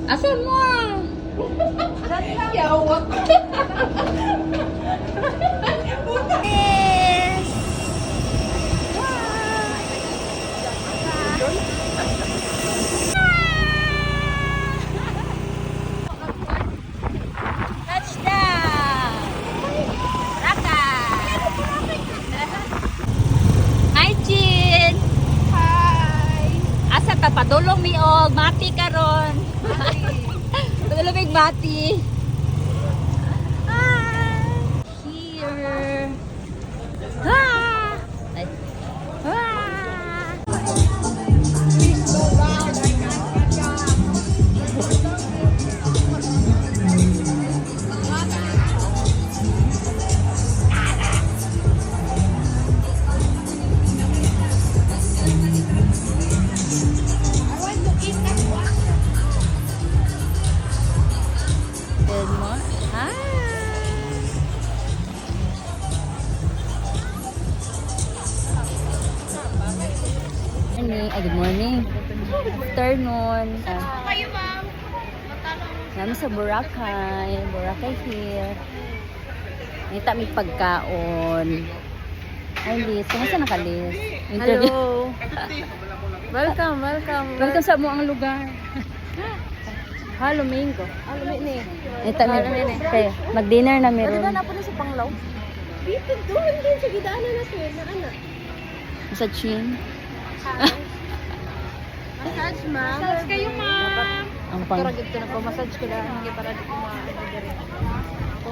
Asa mo? Yawak. Yes! Touchdown! Raka! Hi, Chin! Hi. Asa ka? Padulong mi og mati karon. Padulong mi og mati. Here. Ah! Ay. Ah! Good morning. Hi. Good morning. Afternoon. Kayo, ma'am. Namin sa Boracay. Boracay here. Nita may pagkaon. Ay, Liz. Kumusta na ka, Liz? Interview. Hello. Welcome, welcome. Welcome sa mo ang lugar. Halo, Mingo. Halo, Mingo. Nita may kaya mag-dinner na meron. Ano na po na sa Panglaw? Dito, doon din sa gidaanan natin. Na ano? Sa Chin. Massage, ma'am. Massage kayo, ma'am. Ang pang... Para dito na po, massage ko lang. Hindi para dito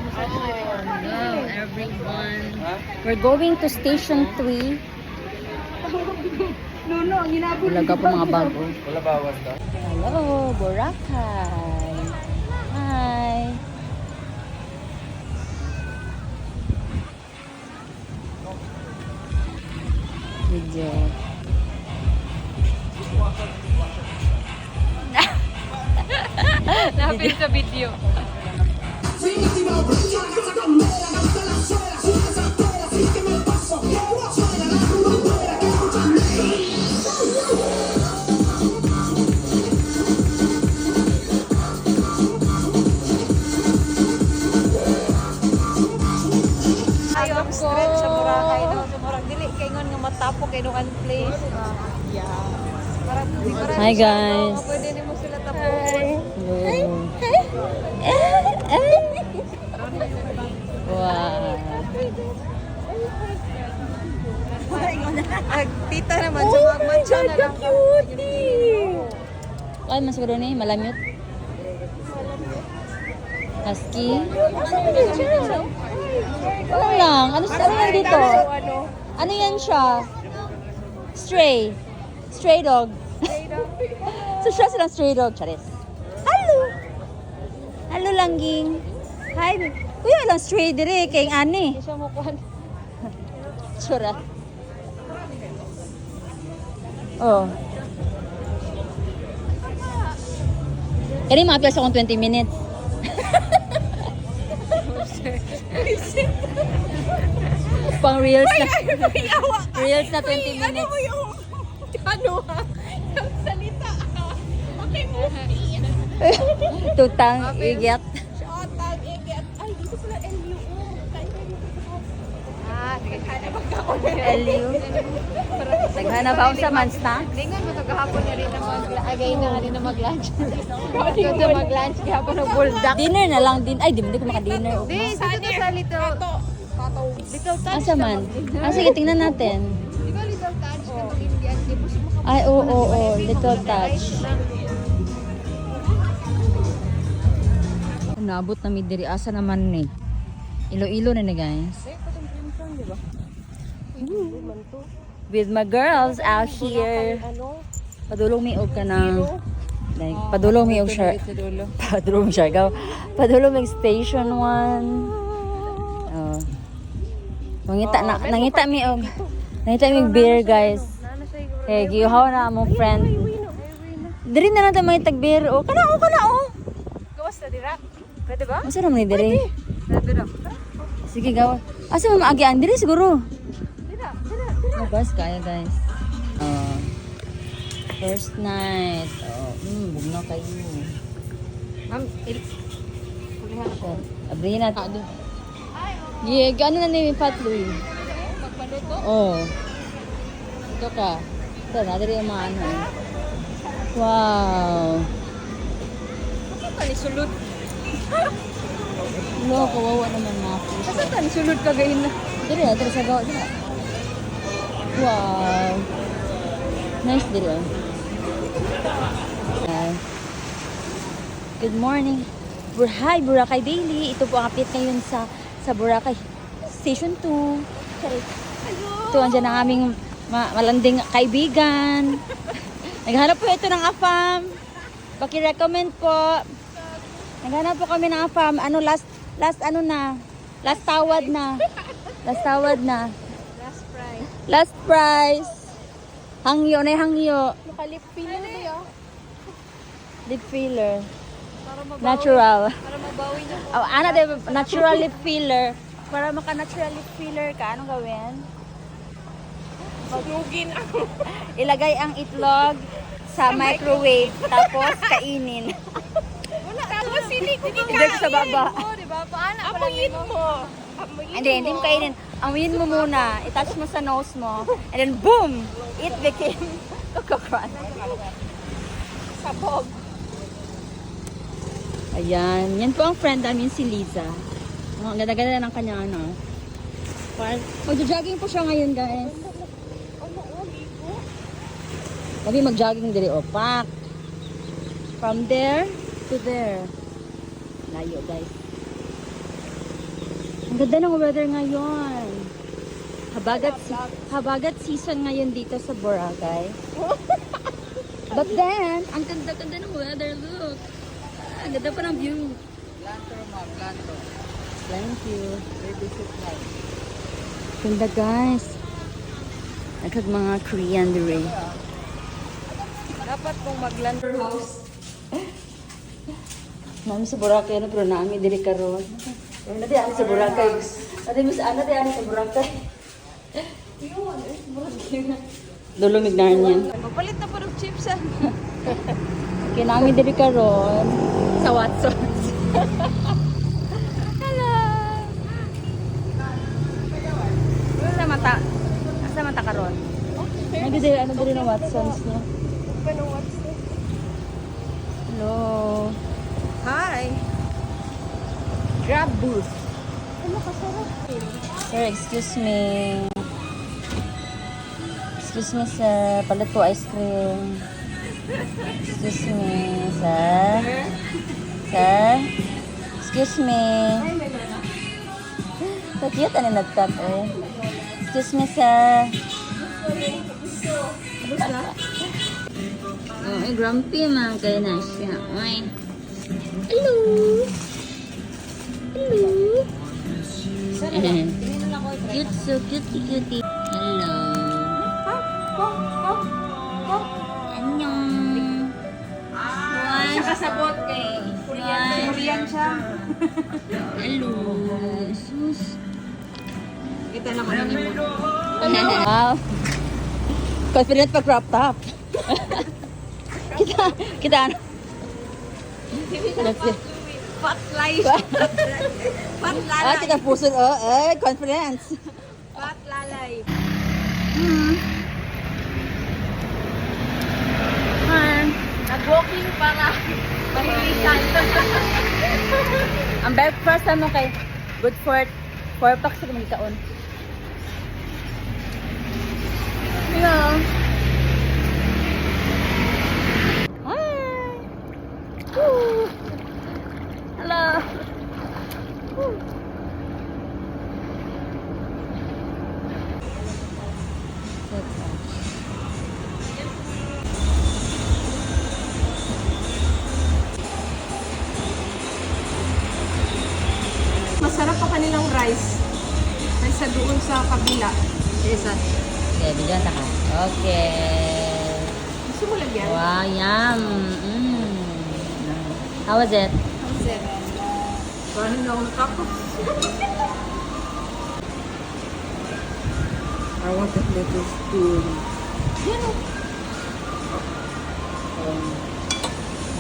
massage ko yun. Hello, everyone. We're going to Station 3. Nuno, ang ginabot. Bulaga po mga bago. Wala bawas daw. Hello, Boracay. Hi. Video. Napil sa video. Ayaw ko. Straight sa Boracay daw. Sa Boracay. Dili, kay ngon nga matapok kay nung place. Yeah. Hi, guys. Pwede ni mo sila tapos. Wow. Tita naman sa mga mancha na lang. Ay, mas gano'n eh, malamyot. Husky. Ano lang? Ano yan dito? Ano yan siya? Stray. Stray dog. So siya silang stray dog. Charis. Hello. Hello, Langging. Hi. Kuya lang stray dire kay ani. Siya mo kuhan. Tsura. Oh. Kani mga sa akong 20 minutes. Pang reels na. Reels na 20 minutes. Yung salita. Okay mo. Tutang igyat. Shotag, igat. Ay, dito sila LU. Naghanap ako. LU. Naghanap ako sa Mansta. Lingon mo ito kahapon na rin na again na rin na mag-lunch. Ito na mag-lunch kahapon na buldak. Dinner na lang din. Ay, di ko maka-dinner. Di, dito sa little touch. Asa man? Ah, sige, tingnan natin. Di ba little touch? Katong Indian, di mo siya Ay, oo. Little touch. Nabot na mi diri asa naman ni. Iloilo na ni guys. With my girls out here. Padulong mi og kanang like padulong mi og siya. Padulong siya gaw. Padulong mi station 1. Oh. Nangita mi og beer guys. Eh gihaw na among friend. Diri na natin mga tag-beer. O kana o. Gawas na dira. Pwede ba? Masa naman ni diri? Pwede na. Sige gawa. Asa mo maagian diri siguro. Dira. Mabas kaya guys. First night. Bugna kayo. Kulihan ako. Abrihin na. Yeah, gano'n na ni Patloy. Magpaluto? Oh. Ito ka. Ito, nadali yung mga ano. Wow. Asa ka ni sulod? Lo, kawawa naman na ako. Asa ka ni sulod ka gayon na? Dili sa gawa. Dili. Wow. Nice dili. Good morning. Hi, Boracay Daily. Ito po ang update ngayon sa Boracay Station 2. Ito, andyan ang aming malanding kaibigan. Naghanap po ito ng AFAM. Paki-recommend po. Naghanap po kami ng AFAM. Ano, last ano na? Last tawad na. Last tawad na. Last price. Last price. Hangyo na hangyo. Nakalip filler ba yun? Lip filler. Para mabawi. Natural. Para mabawi niyo po. Oh, ana de natural lip filler. Para maka-natural lip filler ka, anong gawin? Pagugin ako. Ilagay ang itlog sa microwave, tapos kainin. Wala. Tapos hindi ko Hindi sa baba. Diba? Paano? Amuyin mo. Hindi mo kainin. Amuyin mo muna. I-touch mo sa nose mo. And then boom! It became Coco Crunch. Sabog. Ayan. Yan po ang friend namin si Liza. Ang ganda-ganda ng kanyang ano. Mag-jogging po siya ngayon, guys. Sabi mag-jogging diri o pak. From there to there. Layo, guys. Ang ganda ng weather ngayon. Habagat season ngayon dito sa Boracay. But then, ang ganda-ganda ng weather. Look. Ang ganda pa ng view. Blanco. Thank you. Babysit lang. Ganda, guys. Nagkag mga Korean diri. Dapat kung mag-lander house. Nami sa Boracay, ano, pero nami diri karon. Nadi ani sa Boracay. Nadi ani sa Boracay. Dulumig na niyan. Magpalit na po ng chips ah. Kinami diri karon sa Watsons. Hello. Asa mata karon? Nagi diri ano diri na Watsons no. Hello. Hi. Grab booth. Ano kasarap? Sir, excuse me. Excuse me, sir. Palit po ice cream. Excuse me, sir. Sir? Excuse me. So cute, ano nagtat eh. Excuse me, sir. Oh, ay, grumpy man kayo na siya. Ay. Hello. Hello. Cute, so cutie. Hello. Annyeong. Why? Kasabot kay Korean siya. Hello. Sus. Kita naman ang imo. Wow. Confident pag crop top. kita ano? Let's see. Fat life. Fat Ah, kita puso. Confidence. Fat lalay. Nag-walking para mahilikan. Ang breakfast ano kay good for 4 packs sa magkaon. Hello. Hi. Woo. Hello. Woo. Masarap pa kanilang rice. Kaysa doon sa kabila. Yes, okay, bigyan ta ka. Okay. Gusto mo lagyan? Wow, yum. How was it? How's it? Parang na akong takot. I want that little spoon. Yan o.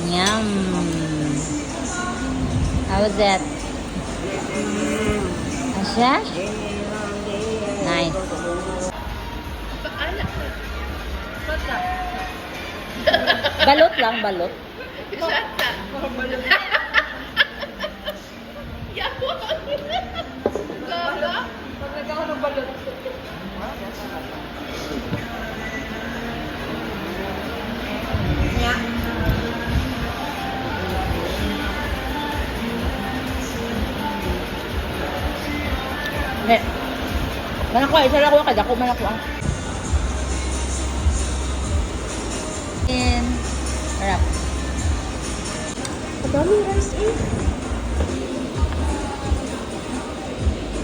Yum. How was that? Asya? Nice. Balot lang, balot. Ne. Manakuha, isa lang ako kada ko manakuha. In. Harap. Madami rice eh.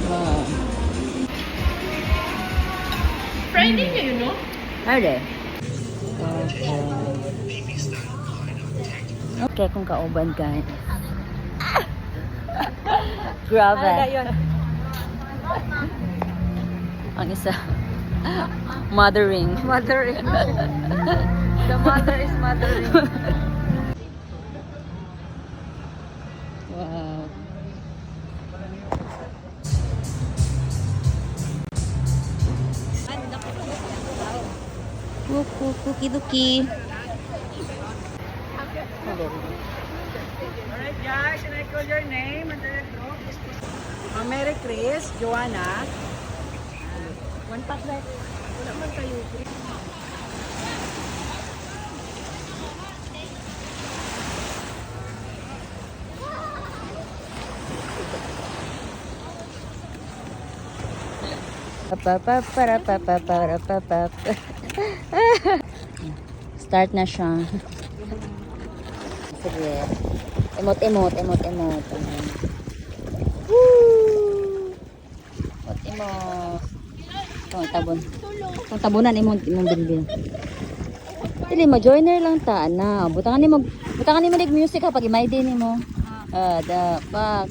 Wow. Friday niya yun, no? Hali. Okay, kung kauban ka. Grabe. yun. Ang isa. Mothering. Mothering. The mother is mothering. Wow. Cookie. Alright guys, can I call your name and the group? Mary Chris, Joanna. One pack right. Wala man kayo. Start na siya. Sige. Emot. Woo! Emot. Itong tabon. Itong tabunan imong bilbil. Dili mo joiner lang ta na. Butangan ni mo lig music ha pag imay din mo. Pak.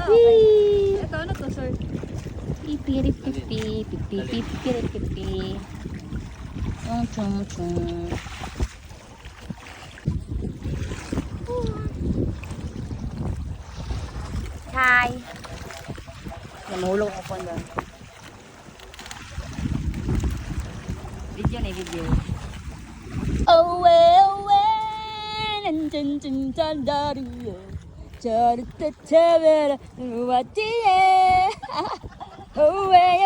Wee! Ito ano to, sir? Pipi. Chung. Hi. Namulog ako doon. Video. Away, nandiyan dariyo. Charatatavera, watiye. Away.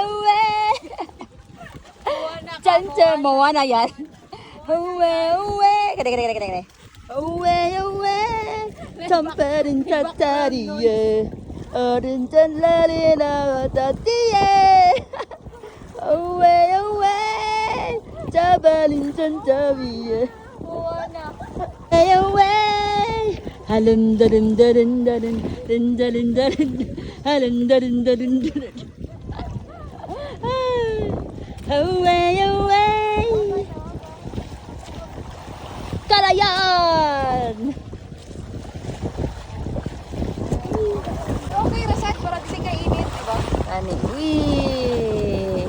Chancha, Moana yan. Away. Kade. Away. Tamparin tatariye. Orin tanlarina tatiye. Away. Tabalin tantabiye. Moana. Away. Halun. Away. Kalayan! Okay, Rasat, para di ka init, diba? Ani, wee!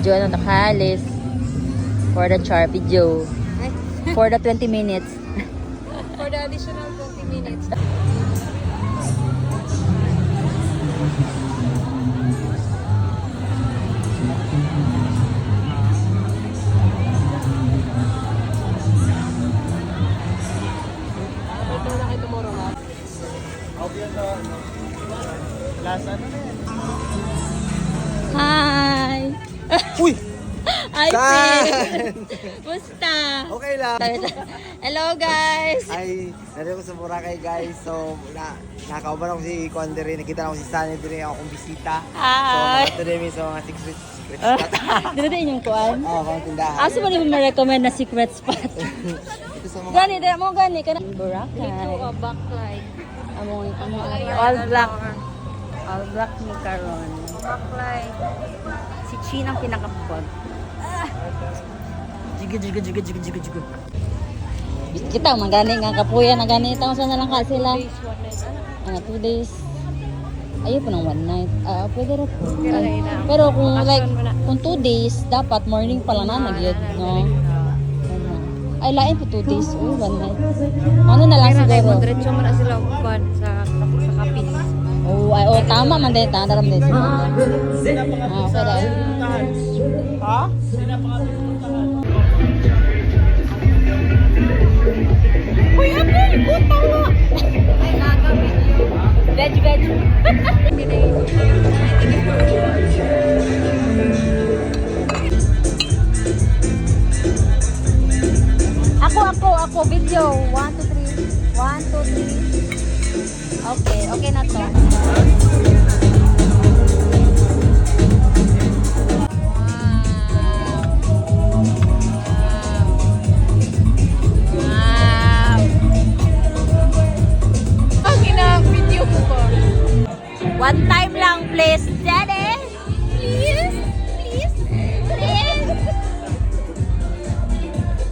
Joe na nakalis for the char video for the 20 minutes. For the additional 20 minutes. Hi! Uy! Ay, Pin. Musta? Okay lang. Hello, guys. Ay, nandito ko sa Boracay guys. So, nakauban ako si Kwandere. Nakita ko si Sunny. Doon ako kong bisita. So, Hi. mga today may so mga secret spot. Dito din yung kuan. Oo, kong tindahan. Asa mo mo ma-recommend na secret spot? Ito sa mga... Gani, dito mo gani ka na. Boracay. backlight. Among all black. All black ni karon. Backlight. Si Chin ang pinakapag. Jiga. Kita man gani nga kapuya na gani taon sa na lang ka sila. 2 days. Ayaw po ng 1 night. Pwede rin po. Pero kung like, kung 2 days, dapat morning pa lang na nagyod, no? Ay, lain po 2 days. 1 night. Ano na lang siguro? Diretso mo na sila upan sa kapis. Tama man din. Tama din sila. Okay. Ha? Uy, ate! Utang nga! Ay, nagabit yun. Veg. Ako. Video. 1, 2, 3. 1, 2, 3. Okay na to. Wow. Ang ina-video ko po. One time lang, please. Daddy. Please.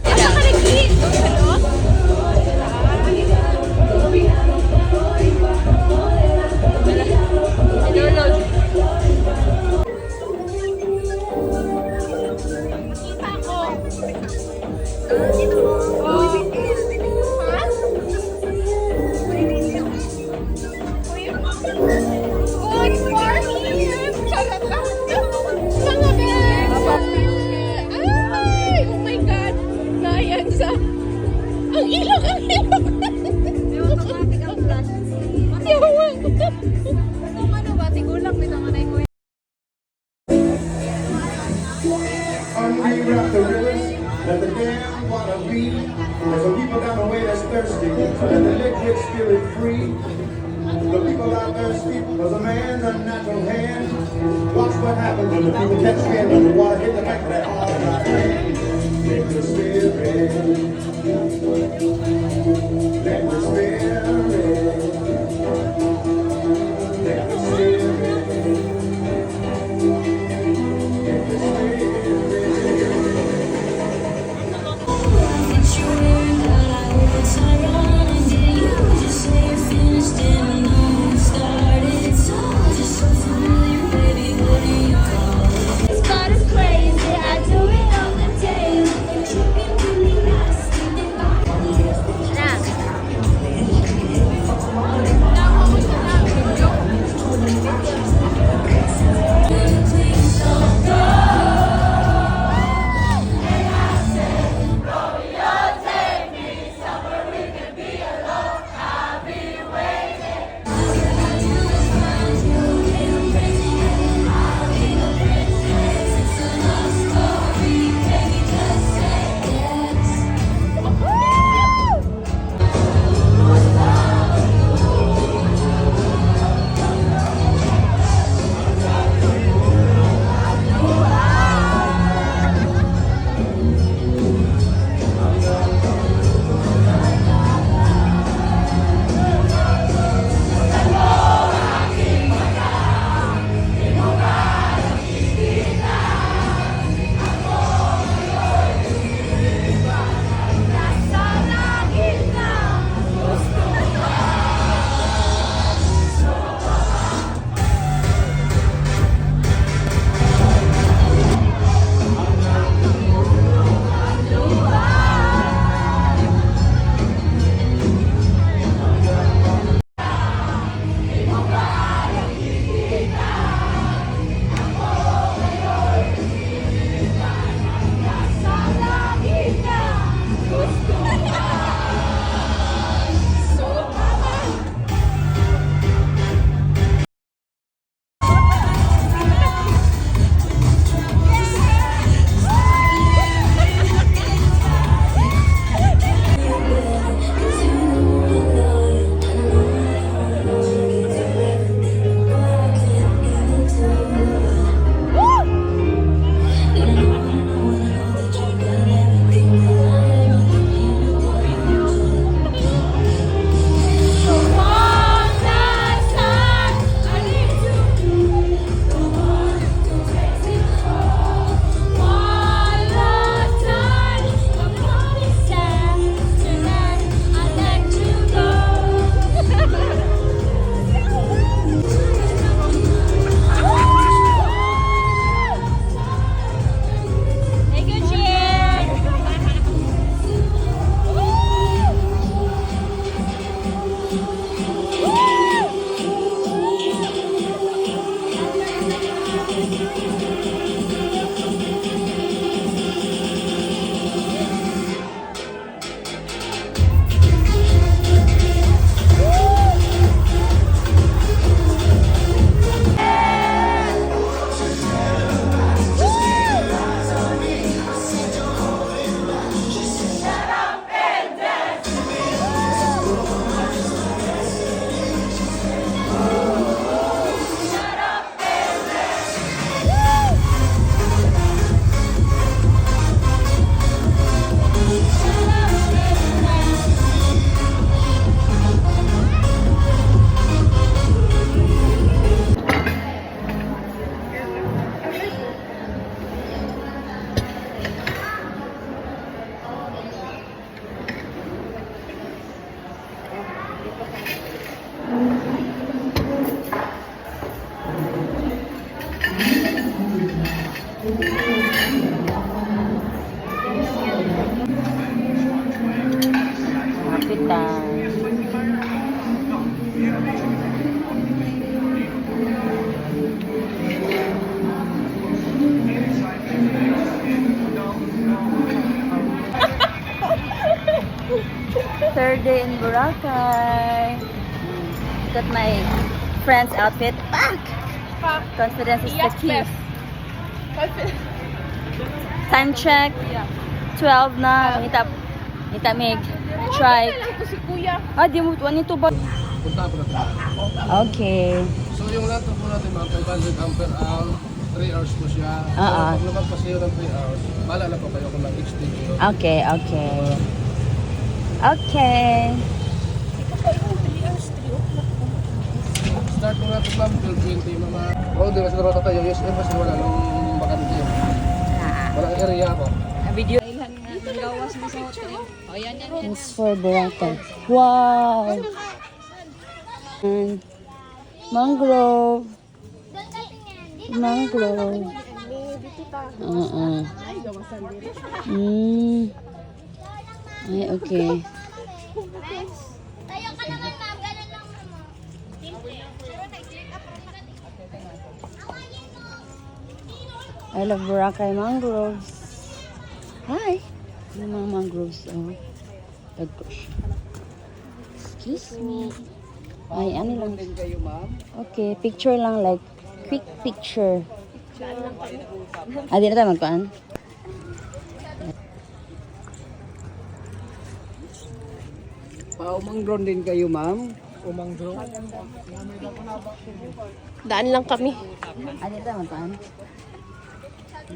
Asa ka nag-eat? Hello? Kita ko. Good morning! Charot lang. Mga guys! Ay! Oh my God! Nayan sa... Ang ilog! Automatic ang flash. Yawan! Ano ba? Tigulang nito nga na ikaw. Unwrap the rivers, let the dam water be. There's some people down the way that's thirsty, so let the liquid spirit free. The people are thirsty, cause a man's unnatural hand. Watch what happens when the people catch skin when the water hit the back of that hard land. Let the spirit, let the spirit, let the spirit. Boracay. Got my friend's outfit. Back! Confidence is the key. Time check. 12 na. Nita mig. Try. Ah, di mo. 1 ito ba? Okay. So yung laptop po natin mga 500 ampere hour, 3 hours po siya. Oo. Pag lumagpas kayo ng 3 hours, bahala na po kayo kung mag-extend kayo. Okay, okay. Okay. Start po natin ma'am, 12:20 mga... Oo, di ba siguro tayo, yes, kasi wala nung bakante. Walang area po. Video. Thanks for Boracay. Wow! And mangrove. Mangrove. Ay, okay. Tayo ka naman, ma'am. Ganun lang naman. I love Boracay mangroves. Hi! Yung mga mangroves, oh. Tagko siya. Excuse me. Ay, ano lang. Kayo, ma'am. Okay, picture lang, like, quick picture. Ah, di na tayo magpaan? Paumangron din kayo, ma'am. Daan lang kami. Ah, di na tayo magpaan?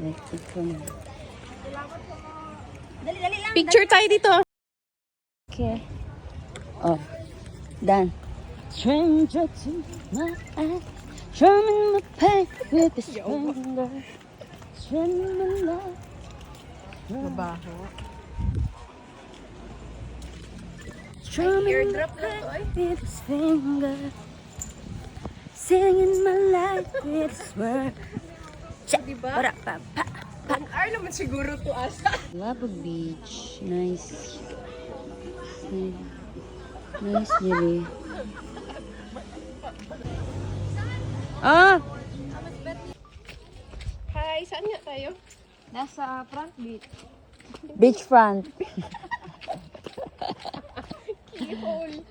Like, picture lang. Picture tayo dito. Okay. Oh, done. Stranger to my eyes, drumming my pain with his finger, strumming my love. Mabaho. Strumming my pain with his finger, singing my life with his word. Diba? Para pa pa. An-hour naman siguro to asa. Labog Beach, nice. Nice, Lily. Ah! Hi, saan nga tayo? Nasa front beach. Beachfront. Keyhole.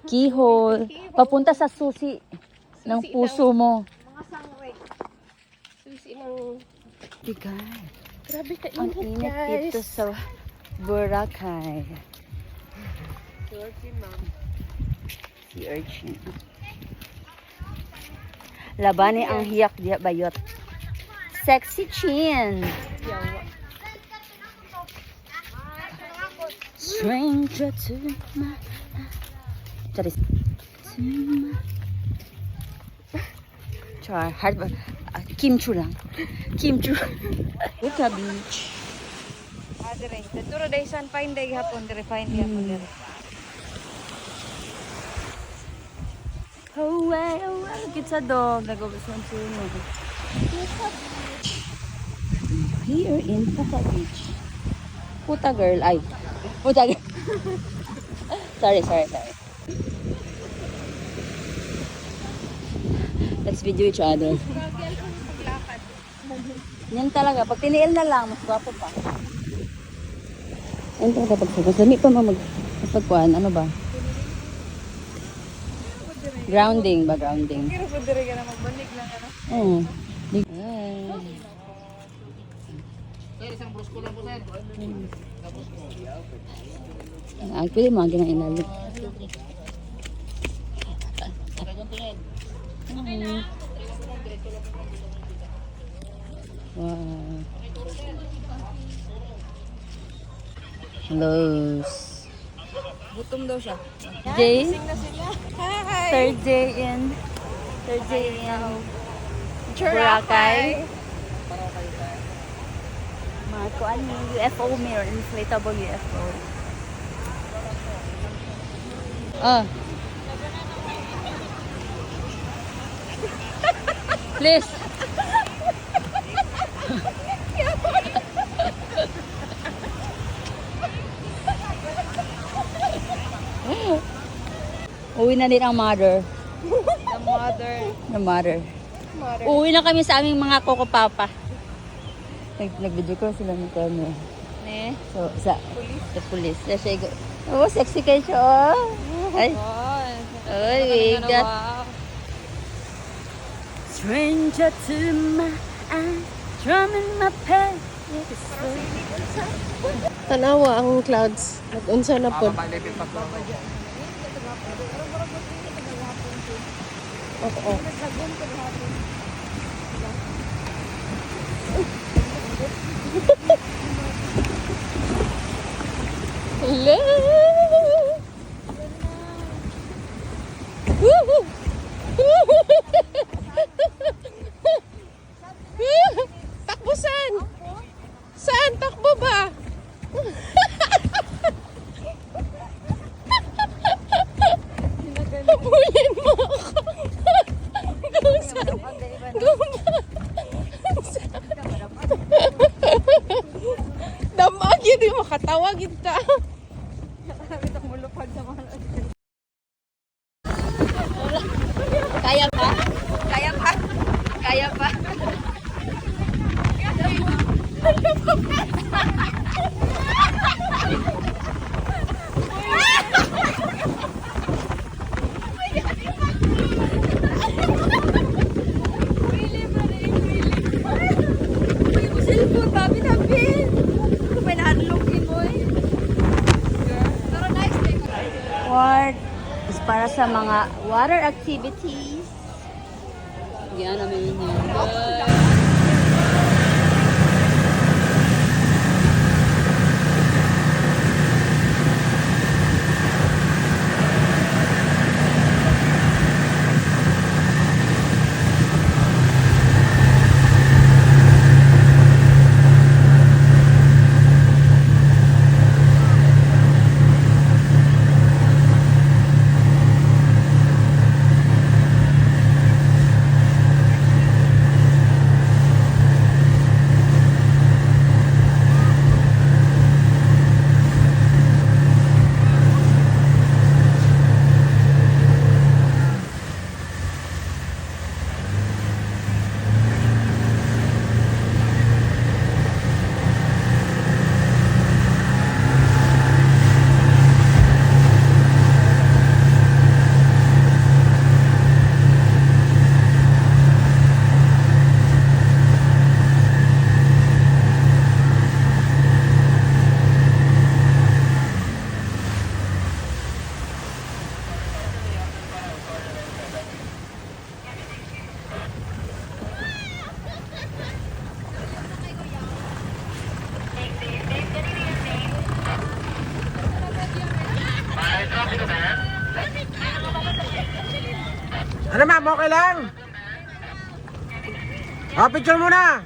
Keyhole. Papunta sa susi ng puso mo. Mga sangre. Susi ng... Bigay. Grabe ka Ang init, init guys. dito sa Boracay. Turkey, ma'am. Si urchin. Labani ang hiyak diya bayot. Sexy chin. Yawa. Stranger to my... Charis. To my... Char. Hard ba? Kimchu lang. Kimchu. Buka Beach. Ah, dire. Duro day san fine day hapon, dire fine day hapon dire. Oh, kita dog. Nagugustuhan mo. Here in Puka Beach. Puta girl. Ay. Puta girl. sorry. Let's video each other. Yan talaga. Pag tiniil na lang, mas gwapo pa. Yan talaga pagsagas. Dami pa magpagkuhan. Ano ba? Grounding ba? Grounding. Pero po dire ka na magbalik lang ano. Oo. Ay, pwede mga ginang inalit. Wow. Hello. Gutom daw siya. Day? Sing na sila. Hi. Third day in Boracay. Mga kuan yung UFO mirror, inflatable UFO. Ah. Please. Uwi na din ang mother. The mother. The mother. Mother. Uwi na kami sa aming mga Coco Papa. Nag-video ko sila ng camera. Eh. So, sa police. Oh, sexy kayo siya, oh. Ay. Ay, we got stranger to my eyes, drumming my pain. Tanawa ang clouds. Nag-unsa na po. Papalipit pa po. Oo. Hello! Woohoo! Takbo saan? Saan? Takbo ba? Habulin mo ako. Gusan. Damag yun, di makatawag yun ta. Kaya pa? Kaya pa? Kaya pa? Cellphone, babi na bin. May nahadlok ni Boy. Pero nice day. Ward is para sa mga water activities. Yan namin yun. Ano ma'am, okay lang? Picture muna!